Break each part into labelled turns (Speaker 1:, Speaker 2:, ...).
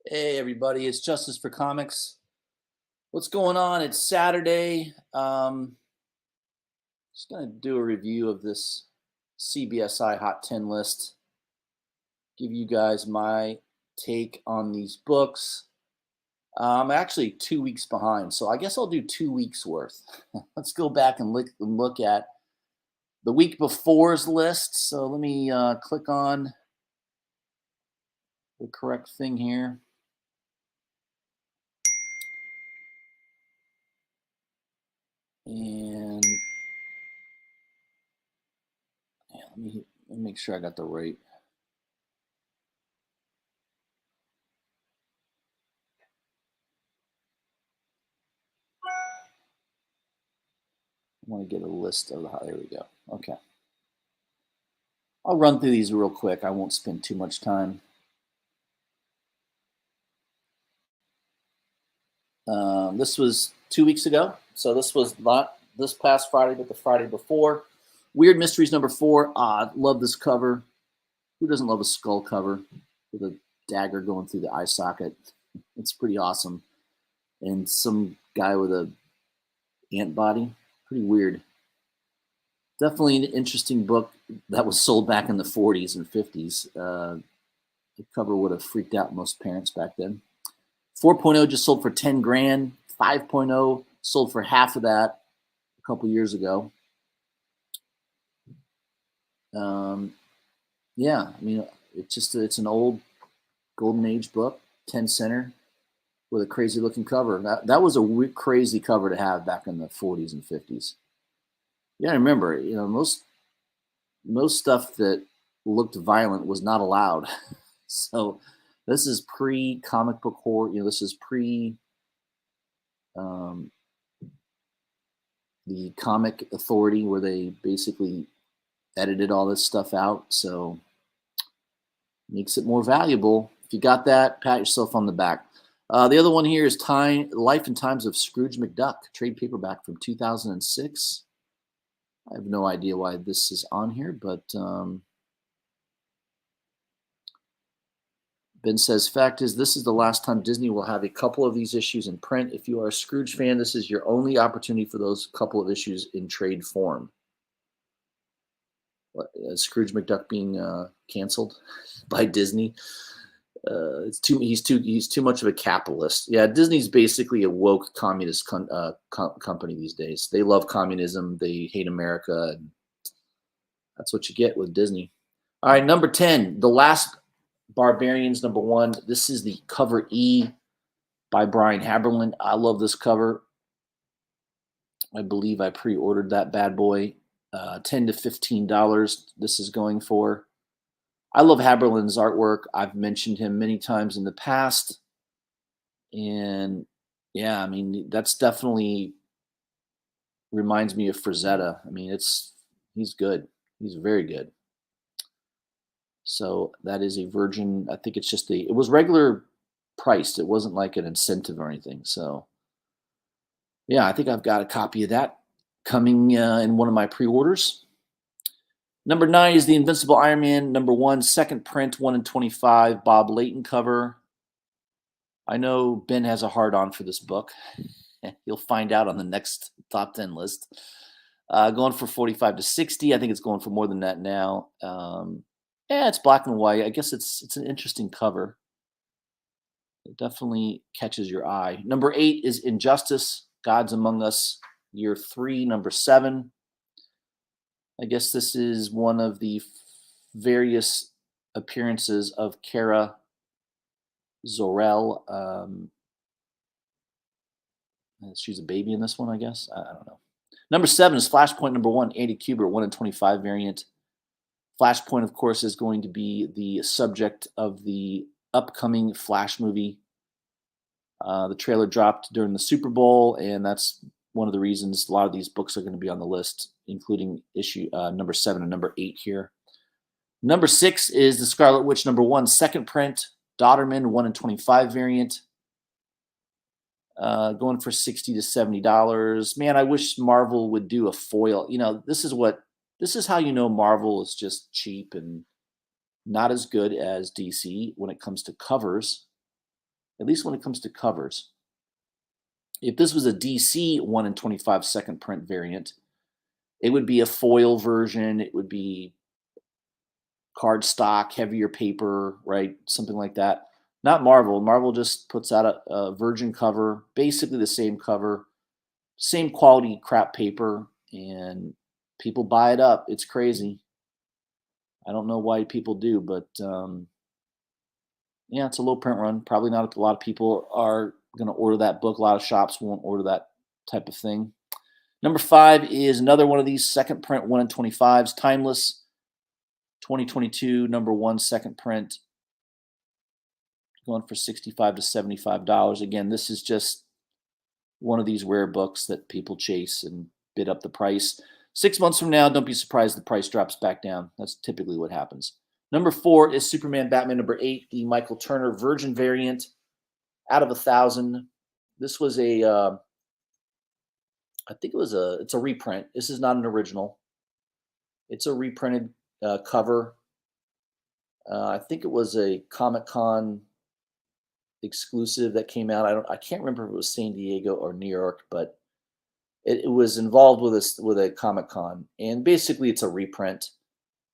Speaker 1: Hey everybody, it's Justice for Comics. What's going on? It's Saturday. Just gonna do a review of this CBSI Hot 10 list. Give you guys my take on these books. I'm actually 2 weeks behind, so I guess I'll do 2 weeks worth. Let's go back and look at the week before's list. So let me click on the correct thing here. And yeah, let me make sure I got the right. I want to get a list of the. There we go. Okay. I'll run through these real quick. I won't spend too much time. This was 2 weeks ago. So this was not this past Friday, but the Friday before. Weird Mysteries #4. Love this cover. Who doesn't love a skull cover with a dagger going through the eye socket? It's pretty awesome. And some guy with a ant body. Pretty weird. Definitely an interesting book that was sold back in the 40s and 50s. The cover would have freaked out most parents back then. 4.0 just sold for 10 grand. 5.0 sold for half of that a couple years ago. Yeah, I mean, it's an old golden age book, 10 center, with a crazy looking cover. That was a crazy cover to have back in the 40s and 50s. Yeah, remember, most stuff that looked violent was not allowed. So this is pre comic book horror. This is pre the Comic Authority, where they basically edited all this stuff out. So makes it more valuable. If you got that, pat yourself on the back. The other one here is Life and Times of Scrooge McDuck, trade paperback from 2006. I have no idea why this is on here, but Ben says, fact is, this is the last time Disney will have a couple of these issues in print. If you are a Scrooge fan, this is your only opportunity for those couple of issues in trade form. Scrooge McDuck being canceled by Disney. He's too much of a capitalist. Yeah, Disney's basically a woke communist company these days. They love communism. They hate America. And that's what you get with Disney. All right, number 10, The Last Barbarians, #1. This is the cover E by Brian Haberlin. I love this cover. I believe I pre-ordered that bad boy. $10 to $15 this is going for. I love Haberlin's artwork. I've mentioned him many times in the past. And yeah, I mean, that's definitely reminds me of Frazetta. I mean, he's good. He's very good. So that is a Virgin. I think it was regular priced. It wasn't like an incentive or anything. So yeah, I think I've got a copy of that coming in one of my pre-orders. Number 9 is The Invincible Iron Man, #1, second print, 1 in 25, Bob Layton cover. I know Ben has a hard-on for this book. You'll find out on the next top 10 list. Going for 45 to 60. I think it's going for more than that now. Yeah, it's black and white. I guess it's an interesting cover. It definitely catches your eye. Number 8 is Injustice, Gods Among Us, year 3, number 7. I guess this is one of the various appearances of Kara Zor-El. She's a baby in this one, I guess. I don't know. Number 7 is Flashpoint, #1, Andy Kubert, 1 in 25 variant. Flashpoint, of course, is going to be the subject of the upcoming Flash movie. The trailer dropped during the Super Bowl, and that's one of the reasons a lot of these books are going to be on the list, including issue number 7 and number 8 here. Number 6 is The Scarlet Witch, #1, second print, Dodderman, 1 in 25 variant. Going for $60 to $70. Man, I wish Marvel would do a foil. This is how you know Marvel is just cheap and not as good as DC when it comes to covers. at least when it comes to covers. If this was a DC 1 in 25 second print variant, it would be a foil version. It would be cardstock, heavier paper, right? Something like that. Not Marvel. Marvel just puts out a virgin cover, basically the same cover, same quality crap paper, and people buy it up. It's crazy. I don't know why people do, but yeah, it's a low print run. Probably not a lot of people are going to order that book. A lot of shops won't order that type of thing. Number 5 is another one of these second print 1 in 25s, Timeless 2022, number 1 second print, going for $65 to $75. Again, this is just one of these rare books that people chase and bid up the price. 6 months from now, don't be surprised the price drops back down. That's typically what happens. Number 4 is Superman Batman number 8, the Michael Turner Virgin variant, out of 1,000. This was a, I think it's a reprint. This is not an original. It's a reprinted cover. I think it was a Comic-Con exclusive that came out. I can't remember if it was San Diego or New York, but it was involved with a Comic-Con, and basically it's a reprint.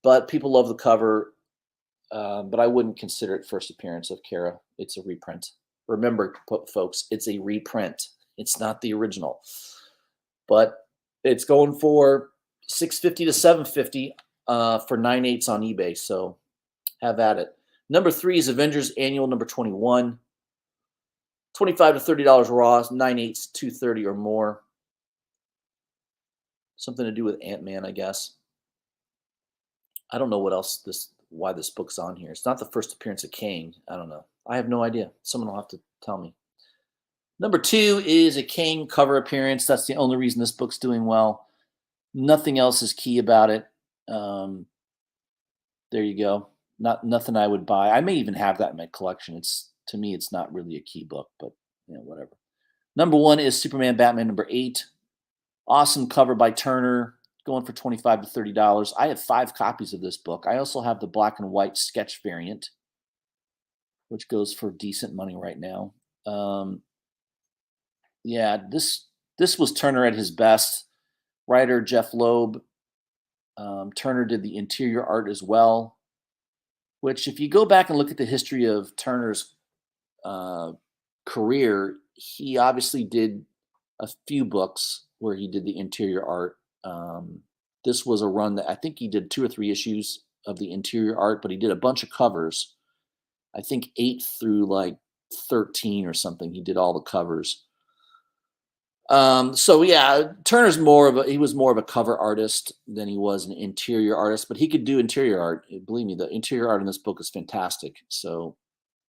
Speaker 1: But people love the cover, but I wouldn't consider it first appearance of Kara. It's a reprint. Remember, folks, it's a reprint. It's not the original. But it's going for $650 to $750 for 9/8 on eBay. So have at it. Number 3 is Avengers Annual number 21. $25 to $30 raw, 9/8, $230 or more. Something to do with Ant-Man, I guess. I don't know what else why this book's on here. It's not the first appearance of Kang. I don't know. I have no idea. Someone will have to tell me. Number 2 is a Kang cover appearance. That's the only reason this book's doing well. Nothing else is key about it. There you go. Nothing I would buy. I may even have that in my collection. To me, it's not really a key book, but whatever. Number 1 is Superman Batman number 8. Awesome cover by Turner, going for $25 to $30. I have 5 copies of this book. I also have the black and white sketch variant, which goes for decent money right now. Yeah, this was Turner at his best. Writer Jeff Loeb. Turner did the interior art as well, which if you go back and look at the history of Turner's career, he obviously did a few books where he did the interior art. This was a run that I think he did 2 or 3 issues of the interior art, but he did a bunch of covers. I think 8 through like 13 or something. He did all the covers. So yeah, Turner's he was more of a cover artist than he was an interior artist, but he could do interior art. Believe me, the interior art in this book is fantastic. So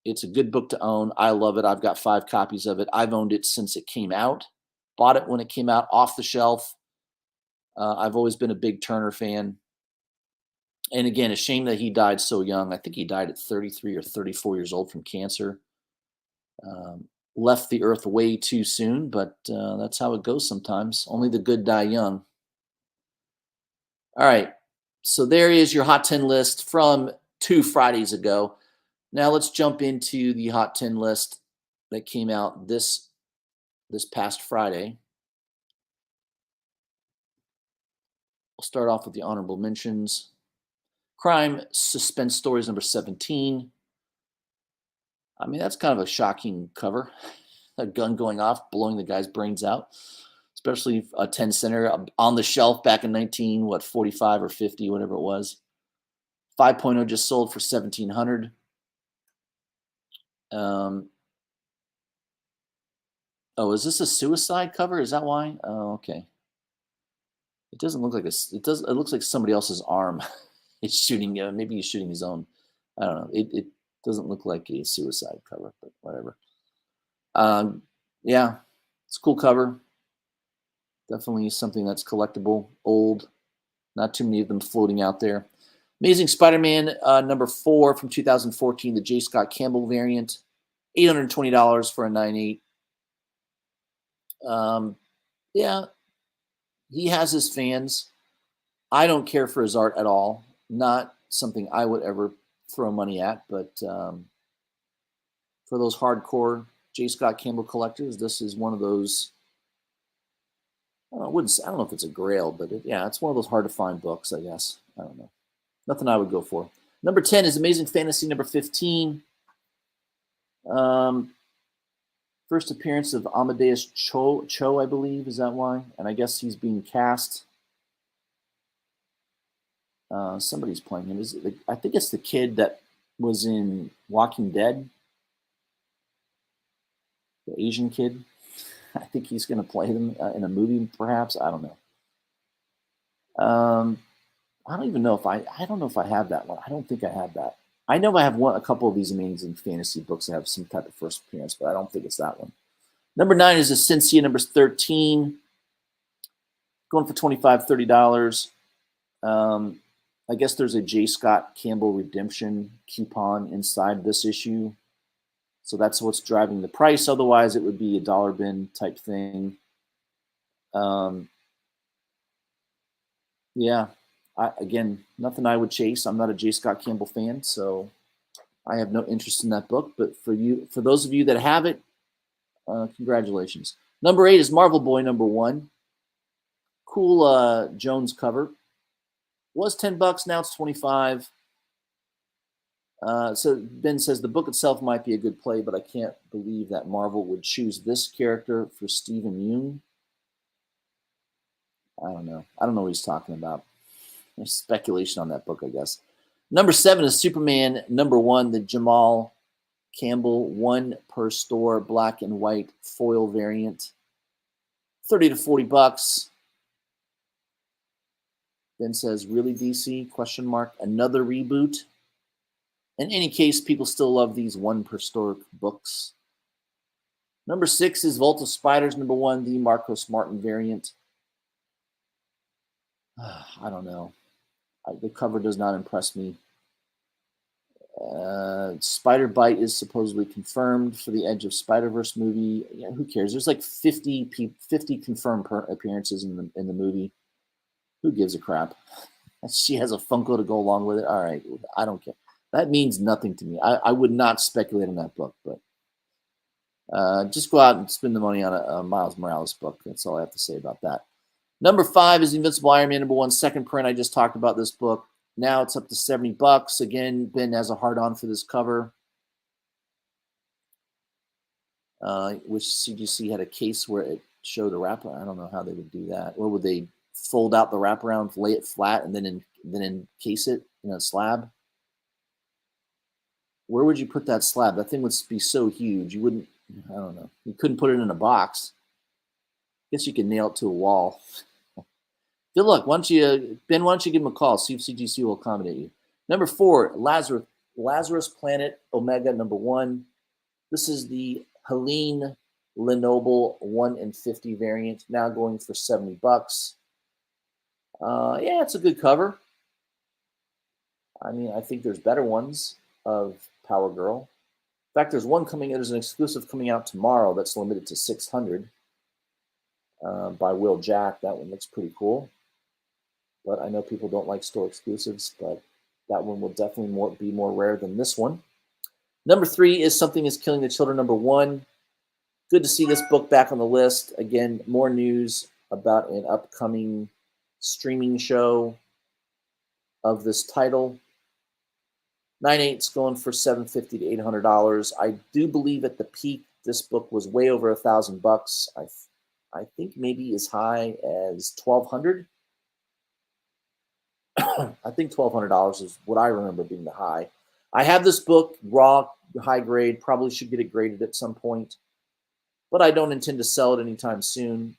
Speaker 1: it's a good book to own. I love it. I've got 5 copies of it. I've owned it since it came out. Bought it when it came out off the shelf. I've always been a big Turner fan. And again, a shame that he died so young. I think he died at 33 or 34 years old from cancer. Left the earth way too soon, but that's how it goes sometimes. Only the good die young. All right. So there is your Hot 10 list from 2 Fridays ago. Now let's jump into the Hot 10 list that came out this past Friday. We'll start off with the honorable mentions. Crime Suspense Stories number 17. I mean, that's kind of a shocking cover. A gun going off, blowing the guy's brains out, especially a 10 center on the shelf back in 45 or 50, whatever it was. 5.0 just sold for $1,700. Oh, is this a suicide cover? Is that why? Oh, okay. It doesn't look like it looks like somebody else's arm is shooting. Maybe he's shooting his own. I don't know. It doesn't look like a suicide cover, but whatever. Yeah, it's a cool cover. Definitely something that's collectible, old. Not too many of them floating out there. Amazing Spider-Man number 4 from 2014, the J. Scott Campbell variant. $820 for a 9/8. Yeah, he has his fans. I don't care for his art at all. Not something I would ever throw money at, but for For those hardcore J. Scott Campbell collectors, this is one of those. I don't know if it's a grail, but yeah, it's one of those hard to find books, I guess. I don't know. Nothing I would go for. Number 10 is Amazing Fantasy number 15. First appearance of Amadeus Cho, I believe. Is that why? And I guess he's being cast. Somebody's playing him. I think it's the kid that was in Walking Dead. The Asian kid. I think he's going to play them in a movie, perhaps. I don't know. I don't even know if I don't know if I have that one. I don't think I have that. I know I have a couple of these Amazing Fantasy books that have some type of first appearance, but I don't think it's that one. Number 9 is Essentia, number 13. Going for $25, $30. I guess there's a J. Scott Campbell redemption coupon inside this issue. So that's what's driving the price. Otherwise, it would be a dollar bin type thing. Yeah. Again, nothing I would chase. I'm not a J. Scott Campbell fan, so I have no interest in that book. But for those of you that have it, congratulations. Number 8 is Marvel Boy number 1. Cool Jones cover. Was $10, now it's 25. So Ben says the book itself might be a good play, but I can't believe that Marvel would choose this character for Stephen Yeun. I don't know. I don't know what he's talking about. There's speculation on that book, I guess. Number 7 is Superman number 1, the Jamal Campbell 1 per store black and white foil variant. $30 to $40. Ben says, really, DC? Question mark. Another reboot? In any case, people still love these 1 per store books. Number 6 is Vault of Spiders number 1, the Marcos Martin variant. I don't know. The cover does not impress me. Spider Bite is supposedly confirmed for the Edge of Spider-Verse movie. Yeah, who cares? There's like 50 confirmed appearances in the movie. Who gives a crap? She has a Funko to go along with it. All right, I don't care. That means nothing to me. I would not speculate on that book, but just go out and spend the money on a Miles Morales book. That's all I have to say about that. Number 5 is Invincible Iron Man number 1, second print. I just talked about this book. Now it's up to $70. Again, Ben has a hard-on for this cover. Which CGC had a case where it showed a wrapper. I don't know how they would do that. Or would they fold out the wraparound, lay it flat, and then encase it in a slab? Where would you put that slab? That thing would be so huge. You wouldn't, I don't know. You couldn't put it in a box. I guess you could nail it to a wall. Good luck. Ben, why don't you give him a call? See if CGC will accommodate you. Number 4, Lazarus Planet Omega number 1. This is the Helene Lenoble 1 in 50 variant, now going for $70. Yeah, it's a good cover. I mean, I think there's better ones of Power Girl. In fact, there's an exclusive coming out tomorrow that's limited to 600 by Will Jack. That one looks pretty cool. But I know people don't like store exclusives, but that one will definitely be more rare than this one. Number 3 is Something is Killing the Children number 1. Good to see this book back on the list. Again, more news about an upcoming streaming show of this title. 9/8's going for $750 to $800. I do believe at the peak this book was way over $1,000. I think maybe as high as $1,200. I think $1,200 is what I remember being the high. I have this book raw, high grade. Probably should get it graded at some point, but I don't intend to sell it anytime soon.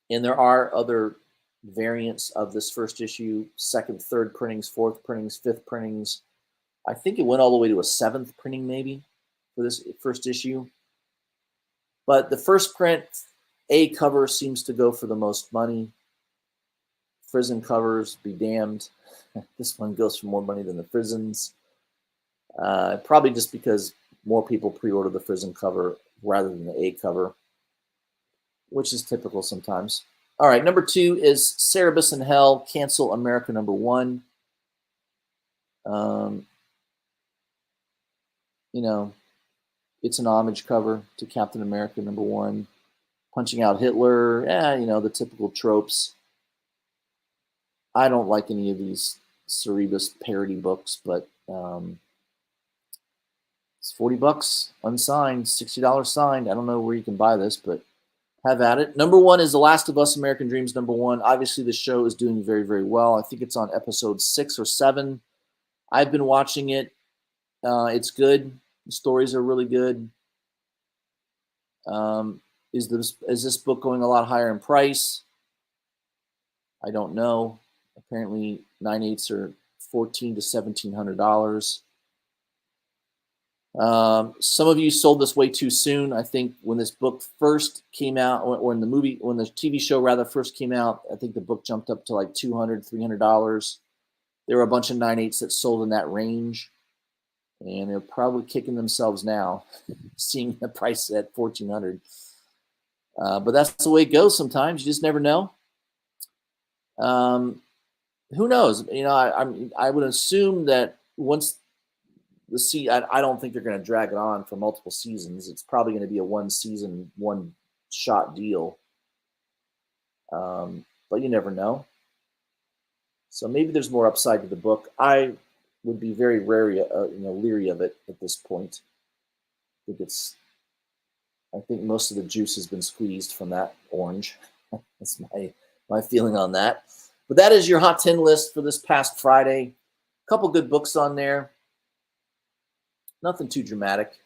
Speaker 1: And there are other variants of this first issue: second, third printings, fourth printings, fifth printings. I think it went all the way to a 7th printing maybe for this first issue. But the first print A cover seems to go for the most money. Frizzen covers, be damned. This one goes for more money than the Frizzens. Probably just because more people pre-order the Frizzen cover rather than the A cover, which is typical sometimes. All right, number 2 is Cerebus in Hell, Cancel America number 1. You know, It's an homage cover to Captain America #1. Punching out Hitler, the typical tropes. I don't like any of these Cerebus parody books, but it's $40 unsigned, $60 signed. I don't know where you can buy this, but have at it. #1 is The Last of Us: American Dreams #1. Obviously, the show is doing very, very well. I think it's on episode 6 or 7. I've been watching it. It's good. The stories are really good. Is this book going a lot higher in price? I don't know. Apparently, 9/8 are $1,400 to $1,700. Some of you sold this way too soon. I think when this book first came out, or in the movie, when the TV show rather first came out, I think the book jumped up to like $200, $300. There were a bunch of 9/8s that sold in that range, and they're probably kicking themselves now, seeing the price at $1,400. But that's the way it goes sometimes. You just never know. Who knows? I would assume that once I don't think they're going to drag it on for multiple seasons. It's probably going to be a one-season, one-shot deal. But you never know. So maybe there's more upside to the book. I would be very leery of it at this point. I think most of the juice has been squeezed from that orange. That's my feeling on that. But that is your Hot 10 list for this past Friday. A couple good books on there. Nothing too dramatic.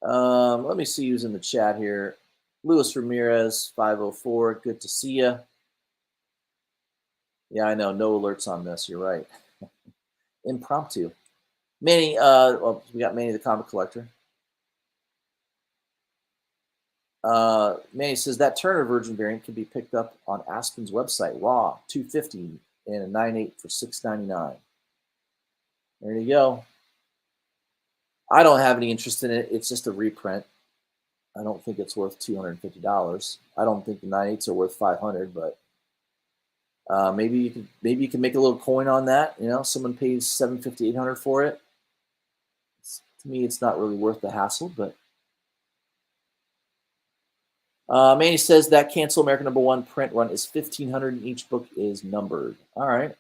Speaker 1: Let me see who's in the chat here. Luis Ramirez, 504. Good to see you. Yeah, I know. No alerts on this. You're right. Impromptu. Manny, we got Manny the Comic Collector. Manny says that Turner Virgin variant can be picked up on Aspen's website. Raw, $250 and a 9/8 for $6.99. There you go. I don't have any interest in it. It's just a reprint. I don't think it's worth $250. I don't think the 9/8s are worth $500, but maybe you can make a little coin on that. Someone pays $750, $800 for it. To me, it's not really worth the hassle, but. Manny says that Cancel America #1 print run is $1,500 and each book is numbered. All right.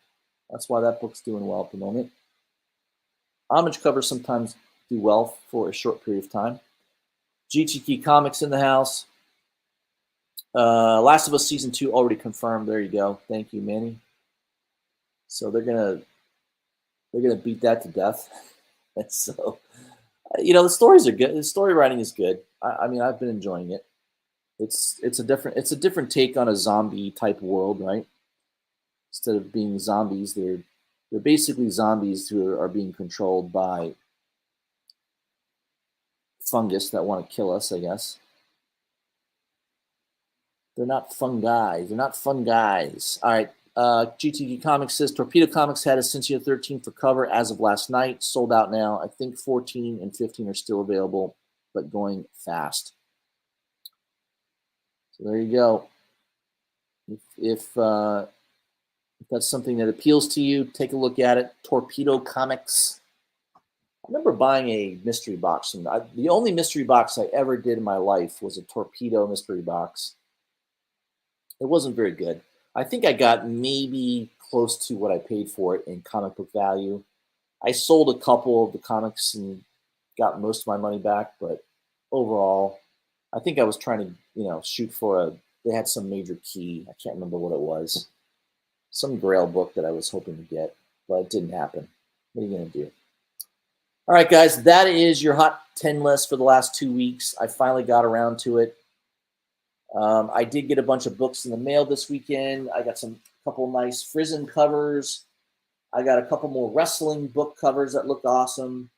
Speaker 1: That's why that book's doing well at the moment. Homage covers sometimes do well for a short period of time. GTK Comics in the house. Last of Us Season 2 already confirmed. There you go. Thank you, Manny. So they're gonna beat that to death. And so, the stories are good. The story writing is good. I mean, I've been enjoying it. It's a different take on a zombie type world, right? Instead of being zombies, they're basically zombies who are being controlled by fungus that want to kill us, I guess. They're not fungi. They're not fun guys. All right. GTG Comics says Torpedo Comics had Essentia 13 for cover as of last night. Sold out now. I think 14 and 15 are still available, but going fast. So there you go. If that's something that appeals to you, take a look at it. Torpedo Comics. I remember buying a mystery box. The only mystery box I ever did in my life was a Torpedo mystery box. It wasn't very good. I think I got maybe close to what I paid for it in comic book value. I sold a couple of the comics and got most of my money back, but overall, I think I was trying to, shoot for they had some major key. I can't remember what it was. Some Grail book that I was hoping to get, but it didn't happen. What are you going to do? All right, guys, that is your Hot 10 list for the last 2 weeks. I finally got around to it. I did get a bunch of books in the mail this weekend. I got a couple nice Frizen covers. I got a couple more wrestling book covers that looked awesome.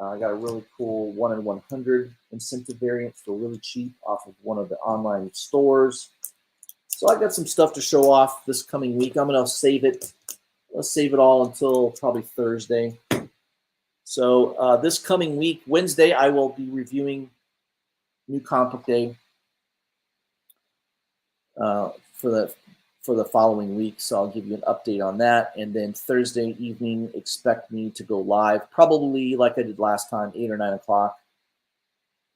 Speaker 1: I got a really cool 1 in 100 incentive variant for really cheap off of one of the online stores. So I got some stuff to show off this coming week. I'm going to save it. Let's save it all until probably Thursday. So this coming week, Wednesday, I will be reviewing New Comic Book Day for for the following week. So I'll give you an update on that. And then Thursday evening, expect me to go live, probably like I did last time, 8 or 9 o'clock.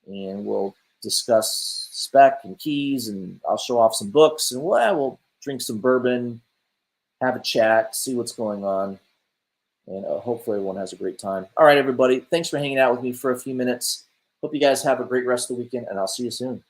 Speaker 1: And we'll discuss spec and keys, and I'll show off some books, and we'll drink some bourbon, have a chat, see what's going on. And hopefully everyone has a great time. All right, everybody. Thanks for hanging out with me for a few minutes. Hope you guys have a great rest of the weekend, and I'll see you soon.